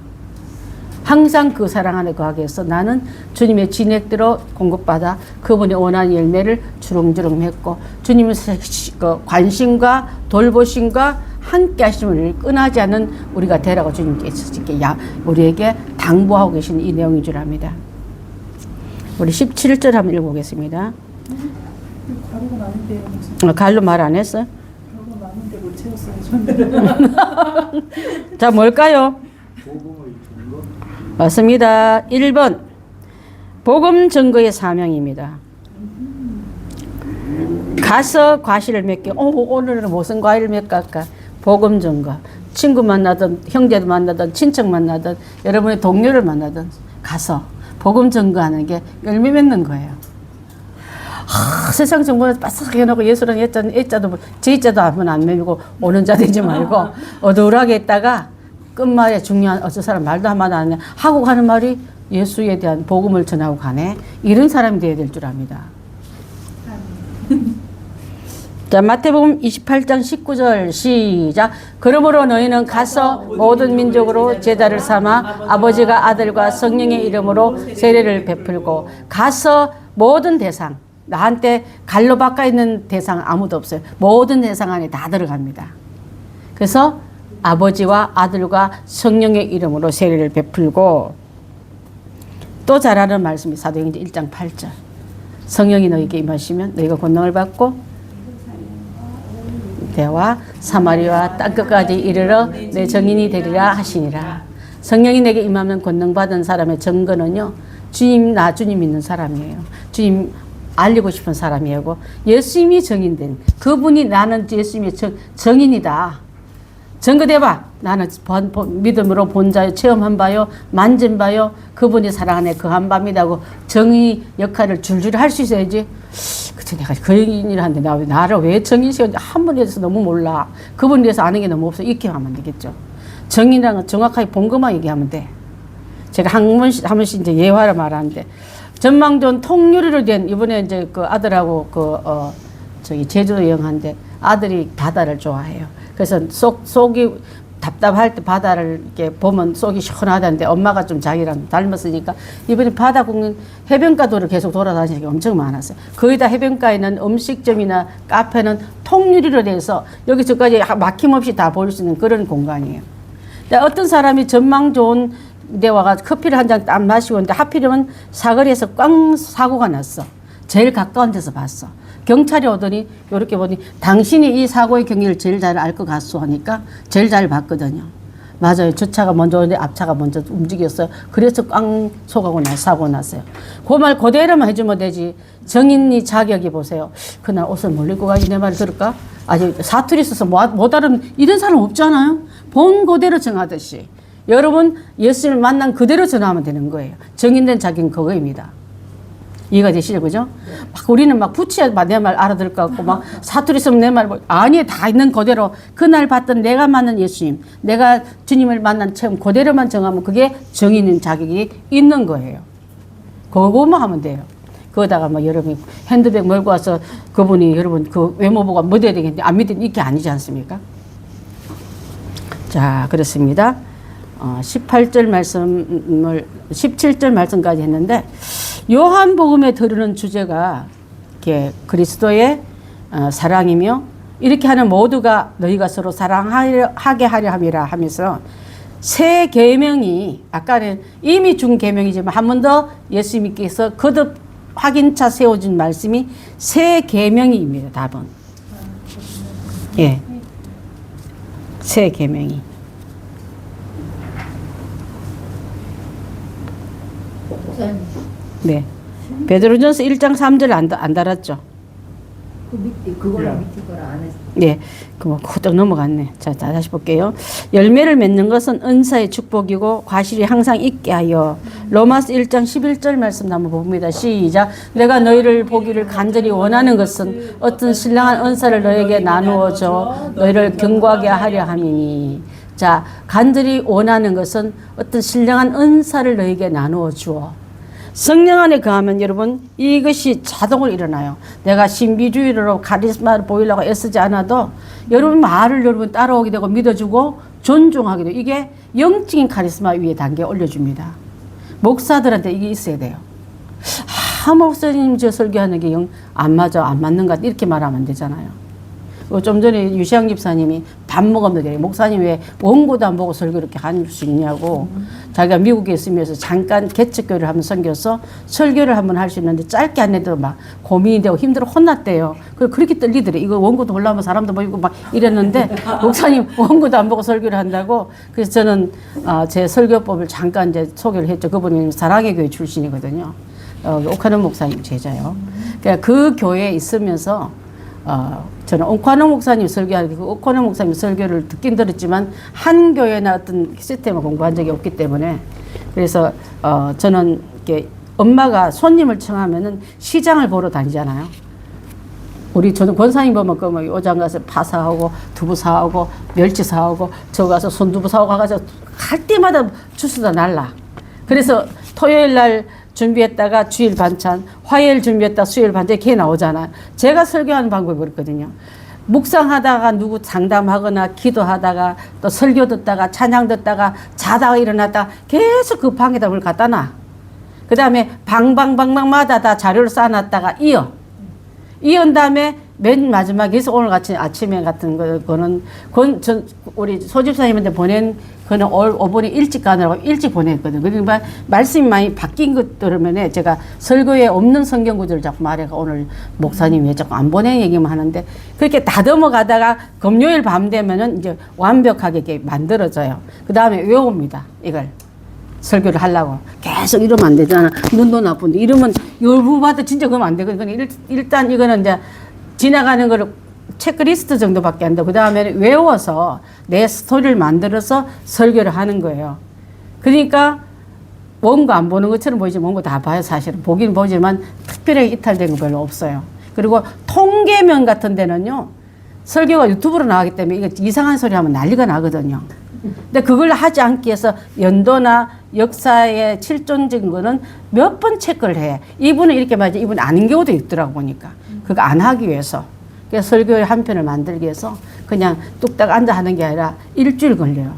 항상 그 사랑 안에 거하기 위해서 나는 주님의 진액대로 공급받아 그분의 원하는 열매를 주렁주렁 맺고 주님의 관심과 돌보심과 함께 하심을 끊하지 않는 우리가 되라고 주님께서 우리에게 당부하고 계신 이 내용인 줄 압니다. 우리 17절 한번 읽어보겠습니다. 가루가 많은데 갈로 말 안 했어요? 가루가 많은데 못 채웠어요. 자, 뭘까요? 맞습니다. 1번 복음 증거의 사명입니다. 가서 과실을 맺게. 오늘은 무슨 과일을 맺을까? 복음 증거. 친구 만나든 형제도 만나든 친척 만나든 여러분의 동료를 만나든 가서 복음 증거하는 게 열매 맺는 거예요. 세상 정보를 바싹 해놓고 예수랑 애자도 제자도 한번 안 매고 오는 자 되지 말고 어두울하게 있다가 끝말에 중요한 어떤 사람 말도 한마디 안 해 하고 가는 말이 예수에 대한 복음을 전하고 가네. 이런 사람이 되어야 될 줄 압니다. 자, 마태복음 28장 19절 시작. 그러므로 너희는 가서 모든 민족으로 제자를 삼아 아버지가 아들과 성령의 이름으로 세례를 베풀고 가서 모든 대상 나한테 갈로 바꿔 있는 대상 아무도 없어요. 모든 대상 안에 다 들어갑니다. 그래서 아버지와 아들과 성령의 이름으로 세례를 베풀고 또 잘하는 말씀이 사도행전 1장 8절. 성령이 너희에게 임하시면 너희가 권능을 받고 대와 사마리아 땅끝까지 이르러 내 증인이 되리라 하시니라. 성령이 내게 임하면 권능 받은 사람의 증거는요. 주님 믿는 사람이에요. 주님 알리고 싶은 사람이고 예수님이 증인된 그분이 나는 예수님의 증인이다. 증거대봐. 나는 믿음으로 본 자요 체험한 바요 만진 바요 그분이 사랑 안에 거한 바입니다 하고 정의 역할을 줄줄이 할 수 있어야지. 그치, 내가 거인이라 하는데 나를 왜 정인시켰는지 한 번에 대해서 너무 몰라. 그분에 대해서 아는 게 너무 없어. 이렇게 하면 되겠죠. 정인이라는 건 정확하게 본 것만 얘기하면 돼. 제가 한 번씩 이제 예화를 말하는데 전망전 통유리로 된 이번에 이제 그 아들하고 제주도 여행하는데 아들이 바다를 좋아해요. 그래서 속이 답답할 때 바다를 이렇게 보면 속이 시원하다는데 엄마가 좀 자기랑 닮았으니까 이번에 바다 공연 해변가도를 계속 돌아다니는 게 엄청 많았어요. 거의 다 해변가에는 음식점이나 카페는 통유리로 돼서 여기 저까지 막힘없이 다 볼 수 있는 그런 공간이에요. 근데 어떤 사람이 전망 좋은 데 와가 커피를 한 잔 딱 마시고 있는데 하필이면 사거리에서 꽝 사고가 났어. 제일 가까운 데서 봤어. 경찰이 오더니 이렇게 보니 당신이 이 사고의 경위를 제일 잘 알 것 같소 하니까 제일 잘 봤거든요. 맞아요. 저 차가 먼저 오는데 앞차가 먼저 움직였어요. 그래서 꽝 속하고 사고 났어요. 그 말 그대로만 해주면 되지. 정인이 자격이 보세요. 그날 옷을 뭘 입고 가지 내 말 들을까? 아직 사투리 있어서 못 알아면 이런 사람 없잖아요. 본 그대로 정하듯이. 여러분 예수님을 만난 그대로 전하면 되는 거예요. 정인된 자격은 그거입니다. 이해가 되시죠? 그죠? 막 우리는 막 붙여야 내 말 알아들을 것 같고 막 사투리 있으면 내 말 아니 다 있는 그대로 그날 봤던 내가 만난 예수님 내가 주님을 만난 체험 그대로만 정하면 그게 정인인 자격이 있는 거예요. 그거만 하면 돼요. 그거다가 막 여러분이 핸드백 몰고 와서 그분이 여러분 그 외모 보고 믿어야 되겠는데 안 믿으면 이게 아니지 않습니까? 자 그렇습니다. 18절 말씀을 17절 말씀까지 했는데 요한복음에 들으는 주제가 이렇게 그리스도의 사랑이며 이렇게 하는 모두가 너희가 서로 사랑하게 하려 함이라 하면서 새 계명이 아까는 이미 준 계명이지만 한 번 더 예수님께서 거듭 확인차 세워준 말씀이 새 계명입니다. 답은 예, 새 계명이 네. 베드로전서 1장 3절 안 달았죠? 그 밑에 그거랑 밑에 거랑 안 했어. 네. 그거 후딱 넘어갔네. 자, 다시 볼게요. 열매를 맺는 것은 은사의 축복이고 과실이 항상 있게 하여 로마서 1장 11절 말씀 한번 봅니다. 시작. 내가 너희를 보기를 간절히 원하는 것은 어떤 신령한 은사를 너에게 나누어 줘 너희를 경고하게 하려 함이니. 자, 간절히 원하는 것은 어떤 신령한 은사를 너에게 나누어 주어. 성령 안에 거하면 여러분 이것이 자동으로 일어나요. 내가 신비주의로 카리스마를 보이려고 애쓰지 않아도 여러분 말을 여러분 따라오게 되고 믿어주고 존중하게 되고 이게 영적인 카리스마 위에 단계 올려줍니다. 목사들한테 이게 있어야 돼요. 목사님 저 설교하는 게 안 맞아 안 맞는 것 같아 이렇게 말하면 안 되잖아요. 좀 전에 유시양 집사님이 밥 먹었는데 목사님 왜 원고도 안 보고 설교 이렇게 할 수 있냐고 자기가 미국에 있으면서 잠깐 개척교회를 한번 섬겨서 설교를 한번 할 수 있는데 짧게 안 해도 막 고민이 되고 힘들어 혼났대요. 그렇게 떨리더래. 이거 원고도 올라오면 사람도 모이고 막 이랬는데 목사님 원고도 안 보고 설교를 한다고. 그래서 저는 제 설교법을 잠깐 이제 소개를 했죠. 그분이 사랑의 교회 출신이거든요. 오카노 목사님 제자요. 그러니까 그 교회에 있으면서 저는 오카노 목사님 설교하는 그 오카노 목사님 설교를 듣긴 들었지만 한 교회나 어떤 시스템을 공부한 적이 없기 때문에 그래서 저는 이렇게 엄마가 손님을 청하면은 시장을 보러 다니잖아요. 저는 권사님 보면 그 뭐 요장 가서 파 사오고 두부 사오고 멸치 사오고 저 가서 손두부 사오고 가서 갈 때마다 주스다 날라. 그래서 토요일 날 준비했다가 주일 반찬, 화요일 준비했다 수요일 반찬 이렇게 나오잖아. 제가 설교하는 방법이 그렇거든요. 묵상하다가 누구 상담하거나 기도하다가 또 설교 듣다가 찬양 듣다가 자다가 일어났다가 계속 그 방에다 뭘 갖다 놔. 그 다음에 방방마다 다 자료를 쌓아놨다가 이은 다음에 맨 마지막에서 오늘 같이 아침에 같은 거는 우리 소집사님한테 보낸 그는 오번에 일찍 가느라고 일찍 보냈거든요. 그러니까 말씀이 많이 바뀐 것 때문에 제가 설교에 없는 성경 구절을 자꾸 말해가 오늘 목사님 왜 자꾸 안 보내 얘기만 하는데 그렇게 다듬어 가다가 금요일 밤 되면은 이제 완벽하게 이렇게 만들어져요. 그 다음에 외웁니다. 이걸. 설교를 하려고. 계속 이러면 안 되잖아. 눈도 나쁜데. 이러면 열부받아 진짜 그러면 안 되거든요. 일단 이거는 이제 지나가는 거를 체크리스트 정도밖에 안 되고 그 다음에 외워서 내 스토리를 만들어서 설교를 하는 거예요. 그러니까 원고 안 보는 것처럼 보이지만 원고 다 봐요. 사실은 보긴 보지만 특별하게 이탈된 거 별로 없어요. 그리고 통계면 같은 데는요. 설교가 유튜브로 나가기 때문에 이거 이상한 소리 하면 난리가 나거든요. 근데 그걸 하지 않기 위해서 연도나 역사의 실존적인 거는 몇 번 체크를 해. 이분은 이렇게 말이지 이분은 아닌 경우도 있더라고 보니까. 그거 안 하기 위해서. 그래서 설교의 한 편을 만들기 위해서 그냥 뚝딱 앉아 하는 게 아니라 일주일 걸려요.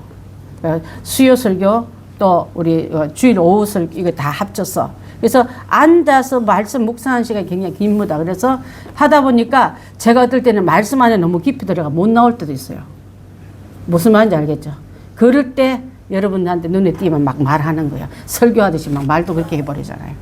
수요 설교 또 우리 주일 오후 설교 이거 다 합쳐서. 그래서 앉아서 말씀 묵상하는 시간이 굉장히 깁니다. 그래서 하다 보니까 제가 어떨 때는 말씀 안에 너무 깊이 들어가 못 나올 때도 있어요. 무슨 말인지 알겠죠? 그럴 때 여러분한테 눈에 띄면 막 말하는 거야. 설교하듯이 막 말도 그렇게 해버리잖아요.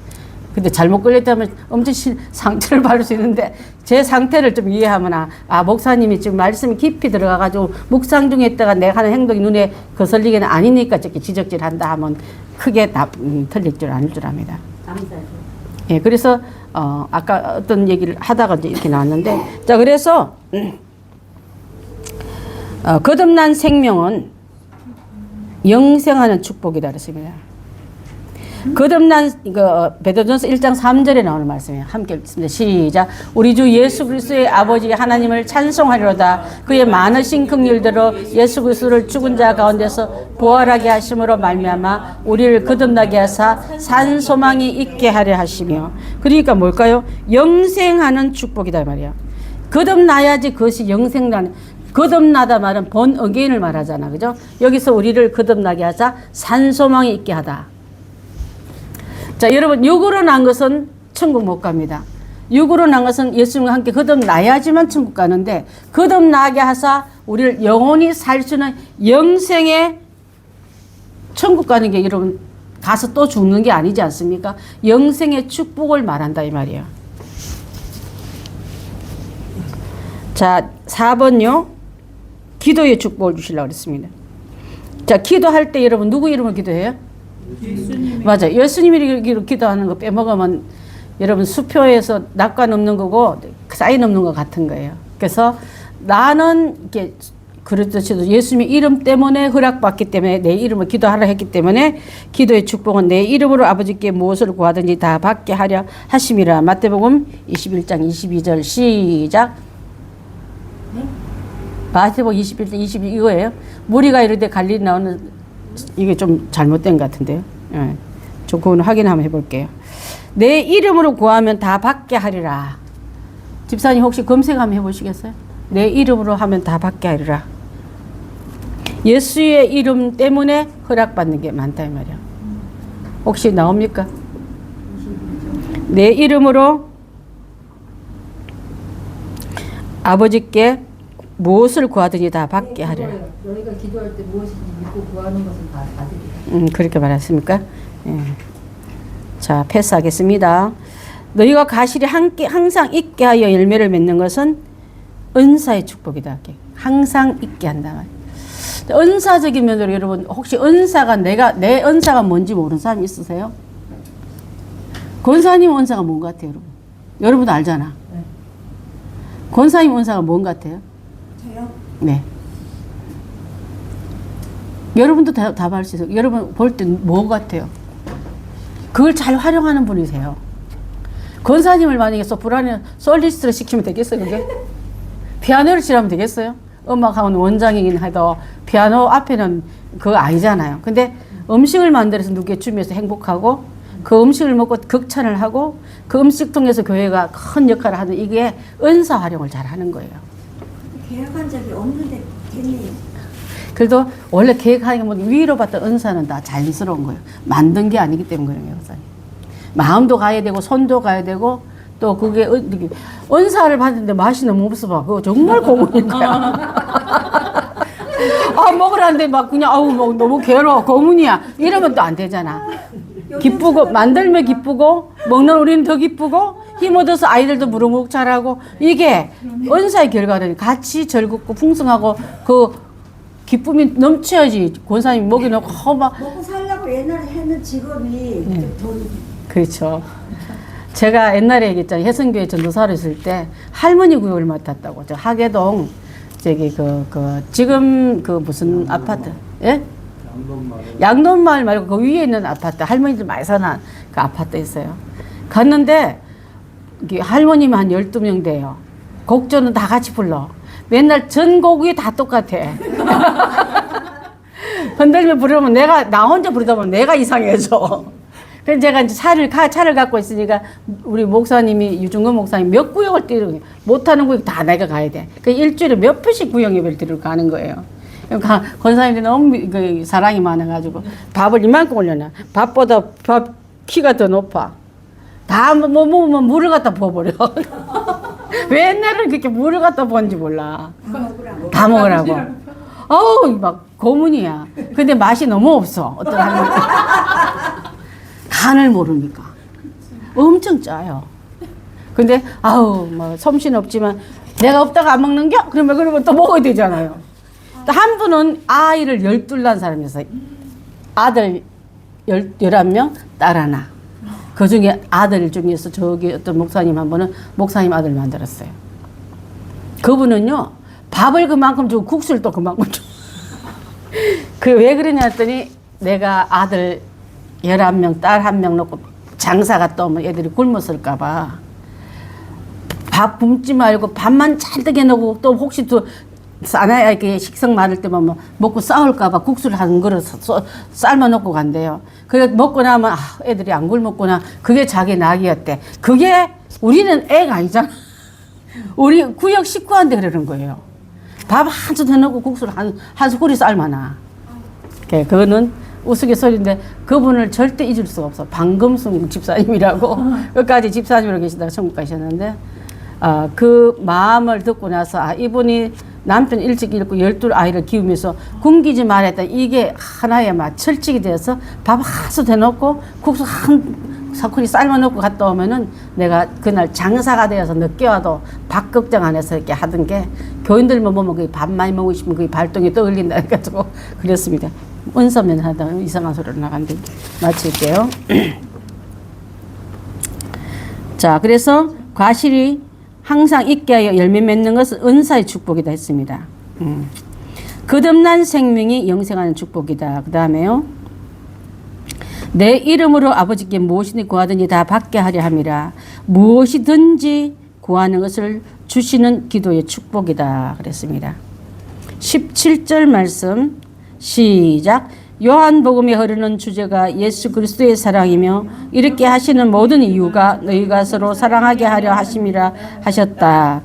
근데 잘못 걸렸다면 엄청 상처를 받을 수 있는데 제 상태를 좀 이해하면 목사님이 지금 말씀이 깊이 들어가가지고 묵상 중에 있다가 내가 하는 행동이 눈에 거슬리게는 아니니까 저렇게 지적질한다 하면 크게 틀릴 줄 아닐 줄 압니다. 예, 그래서 아까 어떤 얘기를 하다가 이제 이렇게 나왔는데, 자 그래서 거듭난 생명은 영생하는 축복이다 그랬습니다. 거듭난 베드로전서 1장 3절에 나오는 말씀이에요. 함께 읽습니다. 시작. 우리 주 예수 그리스도의 아버지 하나님을 찬송하리로다. 그의 많으신 긍휼대로 예수 그리스도를 죽은 자 가운데서 부활하게 하심으로 말미암아 우리를 거듭나게 하사 산 소망이 있게 하려 하시며. 그러니까 뭘까요? 영생하는 축복이다 말이야. 거듭나야지 그것이 영생나는. 거듭나다 말은 본 어게인을 말하잖아, 그죠? 여기서 우리를 거듭나게 하사 산 소망이 있게 하다. 자, 여러분, 육으로 난 것은 천국 못 갑니다. 육으로 난 것은 예수님과 함께 거듭나야지만 천국 가는데, 거듭나게 하사 우리를 영원히 살 수 있는 영생의 천국 가는 게 여러분, 가서 또 죽는 게 아니지 않습니까? 영생의 축복을 말한다, 이 말이에요. 자, 4번요. 기도의 축복을 주시려고 그랬습니다. 자, 기도할 때 여러분, 누구 이름으로 기도해요? 예수님. 맞아요. 예수님이 기도하는 거 빼먹으면 여러분 수표에서 낙과 넘는 거고 사인 넘는 거 같은 거예요. 그래서 나는 이렇게 그렇듯이도 예수님의 이름 때문에 허락받기 때문에 내 이름을 기도하라 했기 때문에 기도의 축복은 내 이름으로 아버지께 무엇을 구하든지 다 받게 하려 하심이라. 마태복음 21장 22절 시작. 마태복음 21장 22 이거예요. 무리가 이르되 갈릴리 나오는 이게 좀 잘못된 것 같은데요. 예. 저 그건 확인 한번 해볼게요. 내 이름으로 구하면 다 받게 하리라. 집사님 혹시 검색 한번 해보시겠어요? 내 이름으로 하면 다 받게 하리라. 예수의 이름 때문에 허락받는 게 많다 이 말이야. 혹시 나옵니까? 내 이름으로 아버지께 무엇을 구하든지 다 받게 하리라. 너희가 기도할 때 무엇인지 믿고 구하는 것은 다 받으리라. 그렇게 말했습니까? 예. 자, 패스하겠습니다. 너희가 가실이 항상 있게 하여 열매를 맺는 것은 은사의 축복이다. 항상 있게 한다. 은사적인 면으로 여러분 혹시 은사가 내 은사가 뭔지 모르는 사람 있으세요? 권사님 은사가 뭔 것 같아요, 여러분? 여러분 알잖아. 네. 권사님 은사가 뭔 것 같아요? 저요? 네. 여러분도 답 할 수 있어요. 여러분 볼 때 뭐 같아요? 그걸 잘 활용하는 분이세요. 권사님을 만약에 소프라노 솔리스트를 시키면 되겠어요, 그게? 피아노를 치라면 되겠어요? 음악학원 원장이긴 해도 피아노 앞에는 그거 아니잖아요. 근데 음식을 만들어서 누구에게 주면서 행복하고 그 음식을 먹고 극찬을 하고 그 음식 통해서 교회가 큰 역할을 하는 이게 은사 활용을 잘 하는 거예요. 계약한 적이 없는데 됐네요. 그래도 원래 계획하는 게 뭐 위로 받던 은사는 다 자연스러운 거예요. 만든 게 아니기 때문에 그래요, 목사님. 마음도 가야 되고 손도 가야 되고 또 그게 은사를 받는데 맛이 너무 없어 봐. 그거 정말 고문일 거야. 먹으라는데 막 그냥 막 너무 괴로워 고문이야. 이러면 또 안 되잖아. 기쁘고 만들면 기쁘고 먹는 우리는 더 기쁘고 힘 얻어서 아이들도 무럭무럭 자라고 이게 은사의 결과를 같이 즐겁고 풍성하고 그 기쁨이 넘쳐야지. 권사님이 먹이 넣고 막 먹고 살려고 옛날에 했는 직업이 네. 돈. 그렇죠. 제가 옛날에 얘기했잖아요. 혜성교회 전도사로 있을 때 할머니 구역을 맡았다고. 저 하계동 저기 지금 그 무슨 아파트? 예? 양돈마을 말고 그 위에 있는 아파트 할머니들 많이 사는 그 아파트 있어요. 갔는데 할머님이 한 12명 돼요. 곡조는 다 같이 불러. 맨날 전곡이 다 똑같아. 흔들며 부르면 나 혼자 부르다 보면 내가 이상해져. 그래서 제가 이제 차를 갖고 있으니까 우리 목사님이 유중근 목사님 몇 구역을 뛰는 못하는 구역 다 내가 가야 돼. 그 일주일에 몇 표씩 구역 예배를 드리러 가는 거예요. 권사님들이 너무 사랑이 많아가지고 밥을 이만큼 올려놔. 밥보다 밥 키가 더 높아. 다 뭐 먹으면 물을 갖다 부어버려. 왜 옛날에는 그렇게 물을 갖다 부었는지 몰라. 다 먹으라고. 어우 막 고문이야. 근데 맛이 너무 없어. 어떤 할머니. 간을 모르니까. 엄청 짜요. 근데 아우 뭐 솜씨는 없지만 내가 없다가 안 먹는겨? 그러면 또 먹어야 되잖아요. 또 한 분은 아이를 12 낳은 사람이었어요. 아들 11명, 딸 하나. 그 중에 아들 중에서 저기 어떤 목사님 한 분은 목사님 아들 만들었어요. 그분은요, 밥을 그만큼 주고 국수를 또 그만큼 줘. 그 왜 그러냐 했더니 내가 아들 11명, 딸 1명 놓고 장사 갔다 오면 애들이 굶었을까봐 밥 굶지 말고 밥만 잔뜩 해놓고 또 혹시 또 사나이 이렇게 식성 많을 때만 뭐 먹고 싸울까봐 국수를 한 그릇 삶아 놓고 간대요. 그래 먹고 나면 아, 애들이 안 굶었구나. 그게 자기 낙이었대. 그게 우리는 애가 아니잖아. 우리 구역 식구한테 그러는 거예요. 밥 한 솥 해놓고 국수를 한 소쿠리 삶아놔. 그거는 우스갯소리인데 그분을 절대 잊을 수가 없어. 방금순 집사님이라고 끝까지 집사님으로 계시다가 천국 가셨는데 그 마음을 듣고 나서 아, 이분이 남편 일찍 잃고 12아이를 키우면서 굶기지 말했다. 이게 하나의 막 철칙이 되어서 밥 한 솥 해놓고 국수 한 사쿠리 삶아놓고 갔다 오면은 내가 그날 장사가 되어서 늦게 와도 밥 걱정 안 해서 이렇게 하던 게 교인들만 보면 그 밥 많이 먹고 싶으면 그 발동이 떠올린다 해가지고 그랬습니다. 은서면 하다 이상한 소리로 나간데 마칠게요. 자, 그래서 과실이 항상 있게 하여 열매 맺는 것은 은사의 축복이다 했습니다. 거듭난 생명이 영생하는 축복이다. 그 다음에요. 내 이름으로 아버지께 무엇이든지 구하든지 다 받게 하려 함이라. 무엇이든지 구하는 것을 주시는 기도의 축복이다 그랬습니다. 17절 말씀 시작. 요한복음에 흐르는 주제가 예수 그리스도의 사랑이며 이렇게 하시는 모든 이유가 너희가 서로 사랑하게 하려 하심이라 하셨다.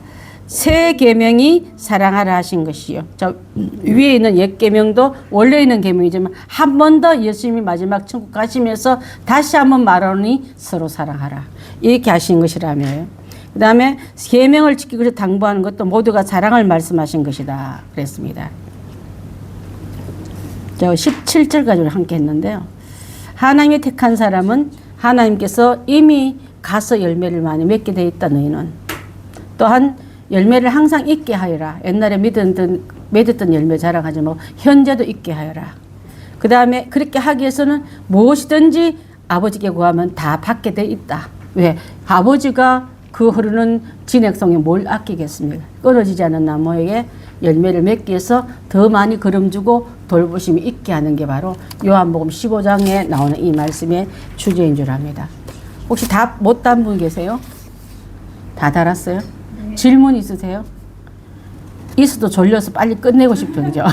새 계명이 사랑하라 하신 것이요. 저 위에 있는 옛 계명도 원래 있는 계명이지만 한 번 더 예수님이 마지막 천국 가시면서 다시 한번 말하니 서로 사랑하라. 이렇게 하신 것이라며요. 그 다음에 계명을 지키고 당부하는 것도 모두가 사랑을 말씀하신 것이다 그랬습니다. 저 17절까지 함께 했는데요. 하나님이 택한 사람은 하나님께서 이미 가서 열매를 많이 맺게 되어 있다. 너희는 또한 열매를 항상 있게 하여라. 옛날에 맺었던 열매 자랑하지 말고 현재도 있게 하여라. 그 다음에 그렇게 하기 위해서는 무엇이든지 아버지께 구하면 다 받게 돼 있다. 왜? 아버지가 그 흐르는 진액송에 뭘 아끼겠습니까? 끊어지지 않은 나무에게 열매를 맺기 위해서 더 많이 거름주고 돌보심이 있게 하는 게 바로 요한복음 15장에 나오는 이 말씀의 주제인 줄 압니다. 혹시 다 못 단 분 계세요? 다 달았어요? 네. 질문 있으세요? 있어도 졸려서 빨리 끝내고 싶은 거죠.